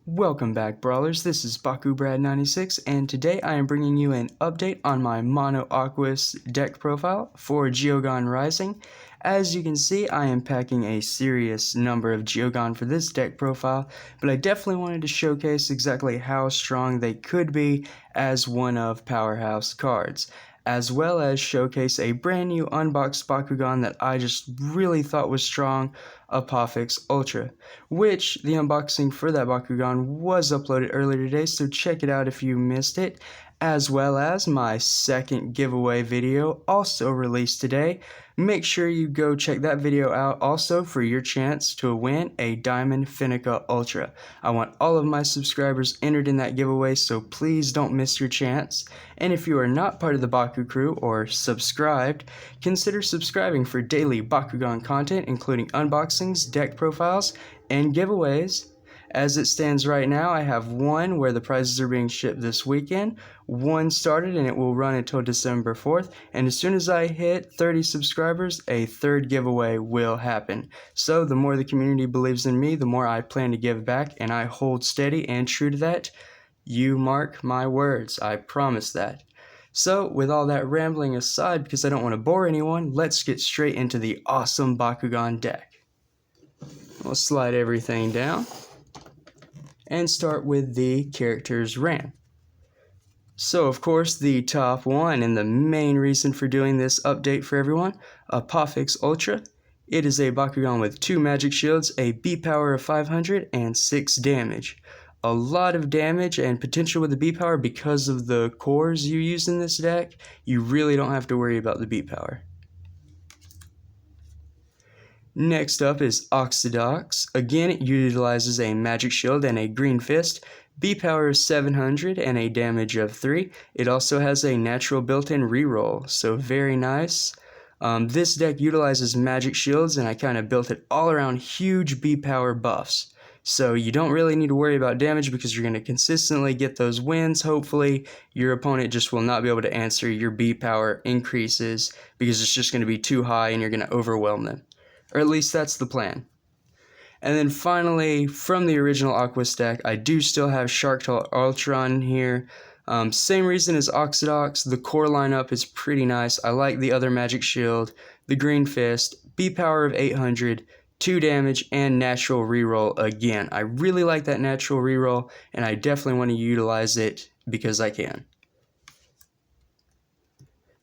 Welcome back, Brawlers. This is BakuBrad96, and today I am bringing you an update on my Mono Aquos deck profile for Geogan Rising. As you can see, I am packing a serious number of Geogan for this deck profile, but I definitely wanted to showcase exactly how strong they could be as one of Powerhouse cards, as well as showcase a brand new unboxed Bakugan that I just really thought was strong, Apophix Ultra, which the unboxing for that Bakugan was uploaded earlier today, so check it out if you missed it, as well as my second giveaway video also released today. Make sure you go check that video out also for your chance to win a Diamond Finica Ultra. I want all of my subscribers entered in that giveaway, so please don't miss your chance. And if you are not part of the Bakucrew or subscribed, consider subscribing for daily Bakugan content, including unboxings, deck profiles, and giveaways. As it stands right now, I have one where the prizes are being shipped this weekend, one started and it will run until December 4th, and as soon as I hit 30 subscribers, a third giveaway will happen. So the more the community believes in me, the more I plan to give back, and I hold steady and true to that. You mark my words, I promise that. So with all that rambling aside, because I don't want to bore anyone, let's get straight into the awesome Bakugan deck. We'll slide everything down and start with the character's RAM. So of course the top one and the main reason for doing this update for everyone, Apophix Ultra. It is a Bakugan with 2 magic shields, a B power of 500, and 6 damage. A lot of damage and potential with the B power because of the cores you use in this deck. You really don't have to worry about the B power. Next up is Oxidox. Again, it utilizes a magic shield and a green fist. B power is 700 and a damage of 3. It also has a natural built-in reroll, so very nice. This deck utilizes magic shields, and I kind of built it all around huge B power buffs. So you don't really need to worry about damage because you're going to consistently get those wins. Hopefully your opponent just will not be able to answer your B power increases because it's just going to be too high and you're going to overwhelm them. Or at least that's the plan. And then finally, from the original Aquos deck, I do still have Bakugan Ultra in here. Same reason as Oxidox, the core lineup is pretty nice. I like the other magic shield, the green fist, B power of 800, 2 damage, and natural reroll again. I really like that natural reroll, and I definitely want to utilize it because I can.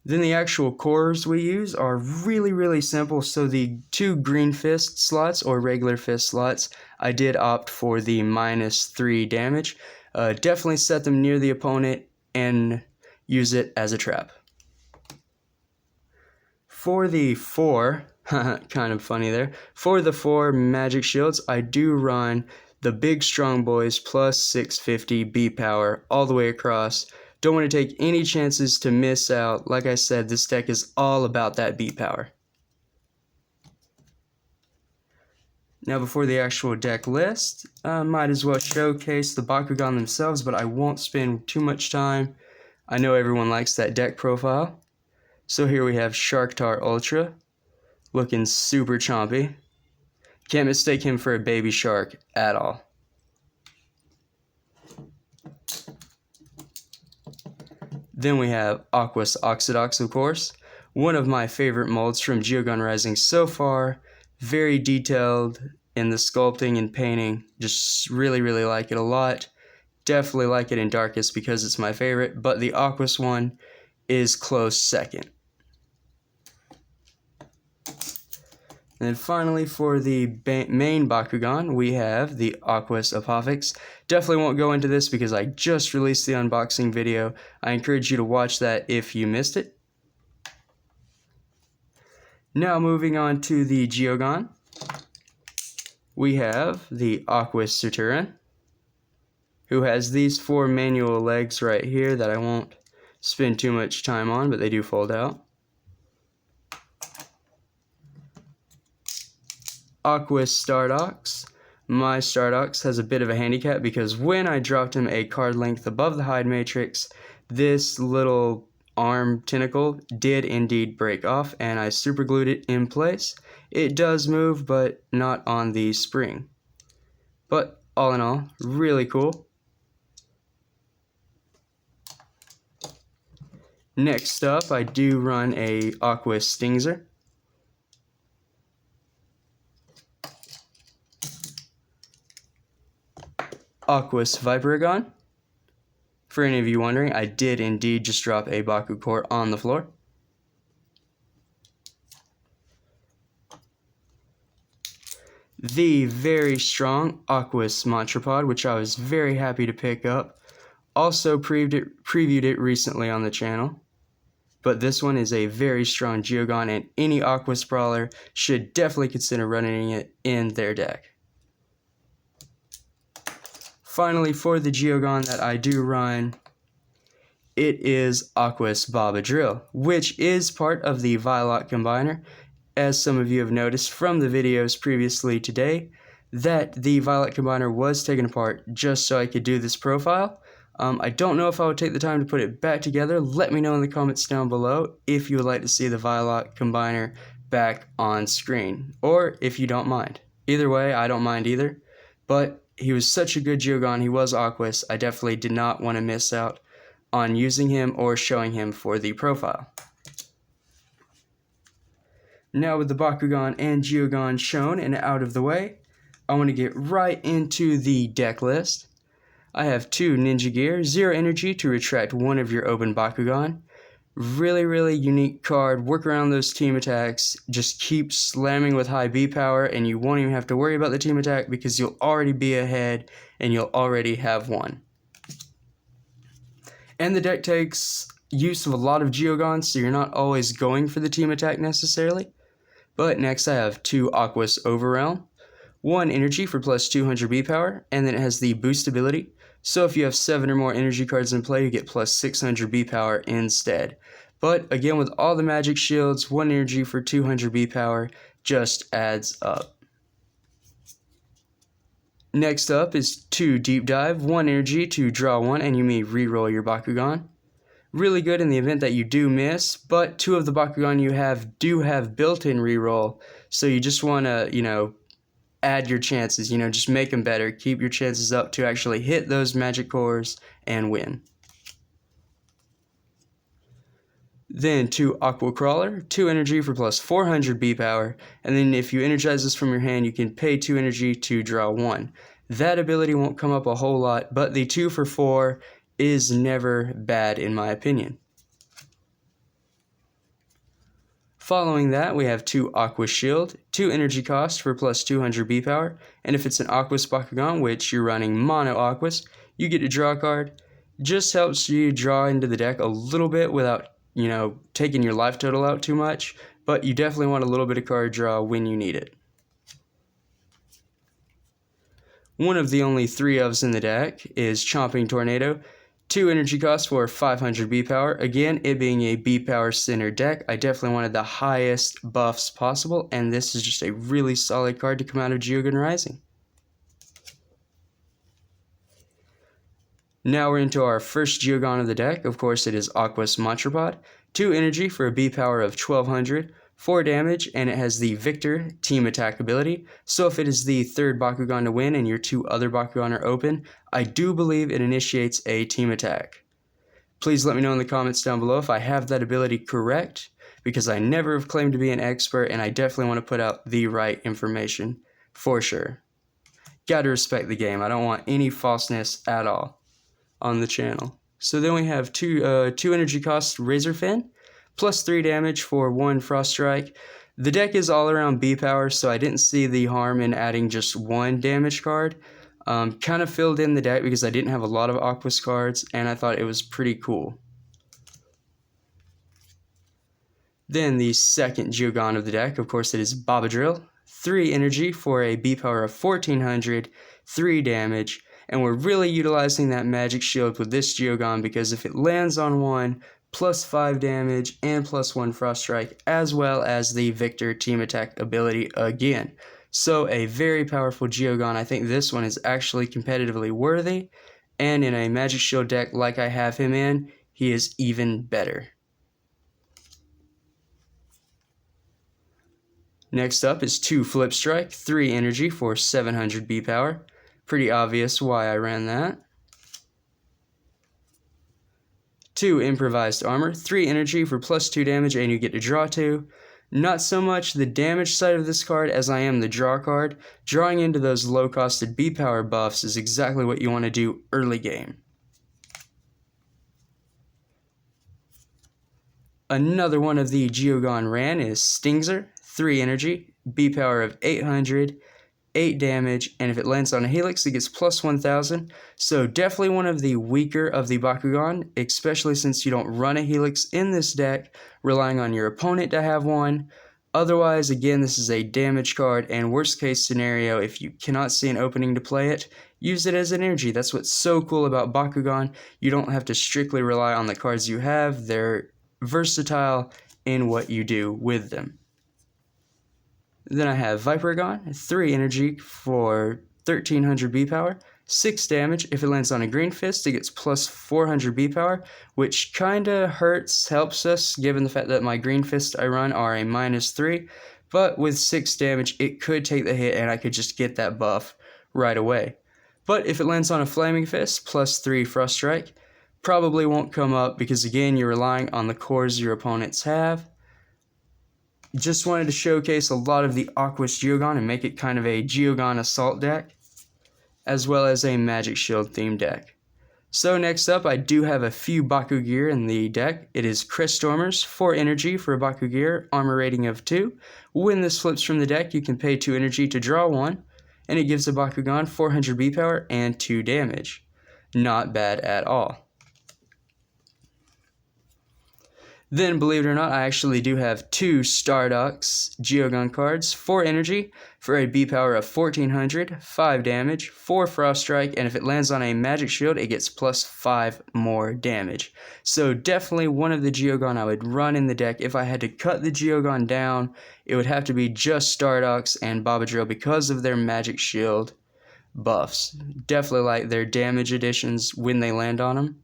Then the actual cores we use are really simple. So the 2 green fist slots or regular fist slots, I did opt for the -3 damage. Definitely set them near the opponent and use it as a trap. For the 4, kind of funny there, for the 4 magic shields, I do run the big strong boys plus 650 B power all the way across. Don't want to take any chances to miss out. Like I said, this deck is all about that B power. Now before the actual deck list, I might as well showcase the Bakugan themselves, but I won't spend too much time. I know everyone likes that deck profile. So here we have Bakugan Ultra, looking super chompy. Can't mistake him for a baby shark at all. Then we have Aquos Oxidox, of course. One of my favorite molds from Geogan Rising so far. Very detailed in the sculpting and painting. Just really like it a lot. Definitely like it in Darkest because it's my favorite, but the Aquos one is close second. And then finally, for the main Bakugan, we have the Aquos Apophix. Definitely won't go into this because I just released the unboxing video. I encourage you to watch that if you missed it. Now moving on to the Geogan, we have the Aquos Ultra, who has these 4 manual legs right here that I won't spend too much time on, but they do fold out. Aquos Stardox. My Stardox has a bit of a handicap because when I dropped him a card length above the hide matrix, this little arm tentacle did indeed break off, and I super glued it in place. It does move, but not on the spring. But all in all, really cool. Next up, I do run a Aquos Stingzer. Aquos Vibragon. For any of you wondering, I did indeed just drop a Bakucrew on the floor. The very strong Aquos Montrapod, which I was very happy to pick up. Also previewed it recently on the channel. But this one is a very strong Geogan, and any Aquos brawler should definitely consider running it in their deck. Finally, for the Geogan that I do run, it is Aquos Drill, which is part of the Violet Combiner. As some of you have noticed from the videos previously today, that the Violet Combiner was taken apart just so I could do this profile. I don't know if I would take the time to put it back together. Let me know in the comments down below if you would like to see the Violet Combiner back on screen, or if you don't mind. Either way, I don't mind either, but he was such a good Geogan, he was Aquos, I definitely did not want to miss out on using him or showing him for the profile. Now with the Bakugan and Geogan shown and out of the way, I want to get right into the deck list. I have 2 Ninja Gear, 0 energy to retract one of your open Bakugan. Really unique card. Work around those team attacks. Just keep slamming with high B power and you won't even have to worry about the team attack because you'll already be ahead and you'll already have one. And the deck takes use of a lot of Geogans, so you're not always going for the team attack necessarily. But next I have 2 Aquos Overrealm. 1 energy for plus 200 B power, and then it has the boost ability. So if you have 7 or more energy cards in play, you get plus 600 B power instead. But again, with all the magic shields, 1 energy for 200 B power just adds up. Next up is 2 Deep Dive, 1 energy to draw 1, and you may reroll your Bakugan. Really good in the event that you do miss, but 2 of the Bakugan you have do have built-in reroll, so you just want to, add your chances, just make them better. Keep your chances up to actually hit those magic cores and win. Then 2 Aqua Crawler, 2 energy for plus 400 B power, and then if you energize this from your hand, you can pay 2 energy to draw 1. That ability won't come up a whole lot, but the 2 for 4 is never bad in my opinion. Following that, we have 2 Aqua Shield, 2 energy cost for plus 200 B power, and if it's an Aquos Bakugan, which you're running Mono Aquos, you get to draw a card. Just helps you draw into the deck a little bit without, taking your life total out too much, but you definitely want a little bit of card draw when you need it. One of the only 3 ofs in the deck is Chomping Tornado. 2 energy costs for 500 B power. Again, it being a B power centered deck, I definitely wanted the highest buffs possible, and this is just a really solid card to come out of Geogan Rising. Now we're into our first Geogan of the deck. Of course, it is Aquos Montrapod. 2 energy for a B power of 1200. 4 damage, and it has the Victor team attack ability, so if it is the 3rd Bakugan to win and your 2 other Bakugan are open, I do believe it initiates a team attack. Please let me know in the comments down below if I have that ability correct, because I never have claimed to be an expert and I definitely want to put out the right information, for sure. Gotta respect the game, I don't want any falseness at all on the channel. So then we have 2 energy cost Razor Fin, plus 3 damage for 1 Frost Strike. The deck is all around B power, so I didn't see the harm in adding just 1 damage card. Kind of filled in the deck because I didn't have a lot of Aquos cards, and I thought it was pretty cool. Then the second Geogan of the deck, of course it is Drill. 3 energy for a B power of 1400, 3 damage, and we're really utilizing that magic shield with this Geogan because if it lands on 1, plus 5 damage and plus 1 Frost Strike, as well as the Victor team attack ability again. So a very powerful Geogan. I think this one is actually competitively worthy, and in a Magic Shield deck like I have him in, he is even better. Next up is 2 Flip Strike, 3 energy for 700 B power. Pretty obvious why I ran that. 2 improvised armor, 3 energy for +2 damage, and you get to draw 2. Not so much the damage side of this card as I am the draw card. Drawing into those low-costed B-Power buffs is exactly what you want to do early game. Another one of the Geogan ran is Stingzer, 3 energy, B-Power of 800, 8 damage, and if it lands on a Helix, it gets +1000. So definitely one of the weaker of the Bakugan, especially since you don't run a Helix in this deck, relying on your opponent to have one. Otherwise, again, this is a damage card, and worst case scenario, if you cannot see an opening to play it, use it as an energy. That's what's so cool about Bakugan. You don't have to strictly rely on the cards you have. They're versatile in what you do with them. Then I have Vipergon, 3 energy for 1300 B-Power, 6 damage. If it lands on a Green Fist, it gets +400 B-Power, which kinda helps us, given the fact that my Green Fist I run are a -3, but with 6 damage, it could take the hit and I could just get that buff right away. But if it lands on a Flaming Fist, +3 Frost Strike, probably won't come up because, again, you're relying on the cores your opponents have. Just wanted to showcase a lot of the Aquos Geogan and make it kind of a Geogan assault deck, as well as a Magic Shield themed deck. So next up, I do have a few Bakugear in the deck. It is Cryststormers, 4 energy for a Bakugear, armor rating of 2. When this flips from the deck, you can pay 2 energy to draw 1, and it gives a Bakugan 400 B-Power and 2 damage. Not bad at all. Then, believe it or not, I actually do have 2 Stardox Geogan cards, 4 energy for a B-Power of 1400, 5 damage, 4 Frost Strike, and if it lands on a Magic Shield, it gets +5 more damage. So definitely one of the Geogan I would run in the deck. If I had to cut the Geogan down, it would have to be just Stardox and Babadrill because of their Magic Shield buffs. Definitely like their damage additions when they land on them.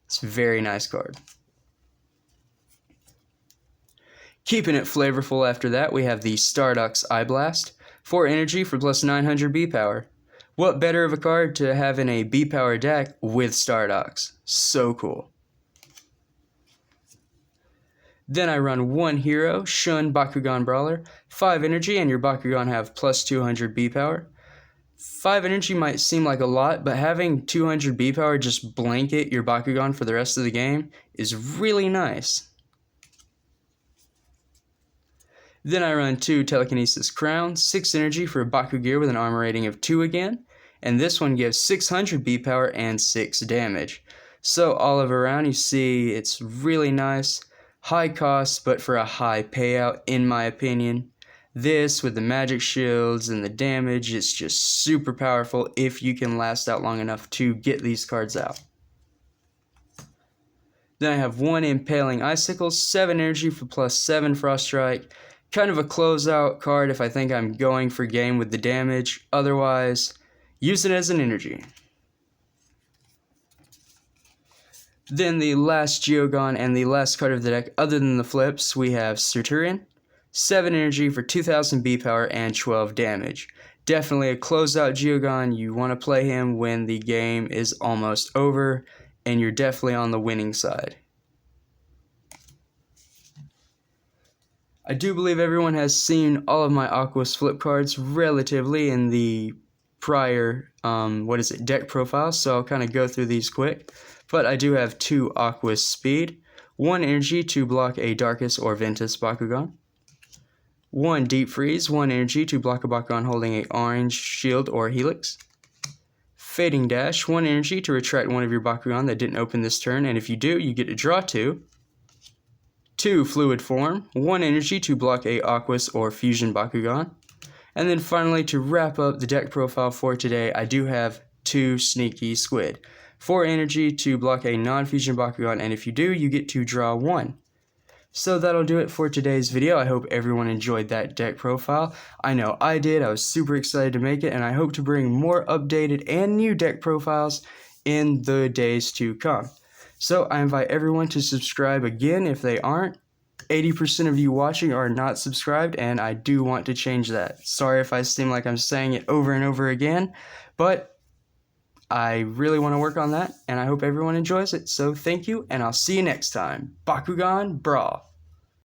It's a very nice card. Keeping it flavorful after that, we have the Stardox Eye Blast, 4 energy for +900 B-Power. What better of a card to have in a B-Power deck with Stardox? So cool. Then I run 1 hero, Shun Bakugan Brawler, 5 energy, and your Bakugan have +200 B-Power. 5 energy might seem like a lot, but having 200 B-Power just blanket your Bakugan for the rest of the game is really nice. Then I run 2 Telekinesis Crowns, 6 energy for a Bakugear with an armor rating of 2 again, and this one gives 600 B-Power and 6 damage. So all of around you see it's really nice, high cost but for a high payout in my opinion. This with the magic shields and the damage, it's just super powerful if you can last out long enough to get these cards out. Then I have 1 Impaling Icicle, 7 energy for +7 Frost Strike. Kind of a closeout card if I think I'm going for game with the damage. Otherwise, use it as an energy. Then the last Geogan and the last card of the deck, other than the flips, we have Serturian, 7 energy for 2000 B-Power and 12 damage. Definitely a closeout Geogan. You want to play him when the game is almost over, and you're definitely on the winning side. I do believe everyone has seen all of my Aquos flip cards relatively in the prior, deck profiles, so I'll kind of go through these quick. But I do have 2 Aquos Speed, 1 energy to block a Darkus or Ventus Bakugan, 1 Deep Freeze, 1 energy to block a Bakugan holding a orange shield or Helix, Fading Dash, 1 energy to retract one of your Bakugan that didn't open this turn, and if you do, you get to draw 2. 2 Fluid Form, 1 energy to block a Aquos or Fusion Bakugan. And then finally, to wrap up the deck profile for today, I do have 2 Sneaky Squid. 4 energy to block a non-Fusion Bakugan, and if you do, you get to draw 1. So that'll do it for today's video. I hope everyone enjoyed that deck profile. I know I did. I was super excited to make it, and I hope to bring more updated and new deck profiles in the days to come. So I invite everyone to subscribe again if they aren't. 80% of you watching are not subscribed, and I do want to change that. Sorry if I seem like I'm saying it over and over again, But I really want to work on that, and I hope everyone enjoys it. So thank you, and I'll see you next time. Bakugan Brawl.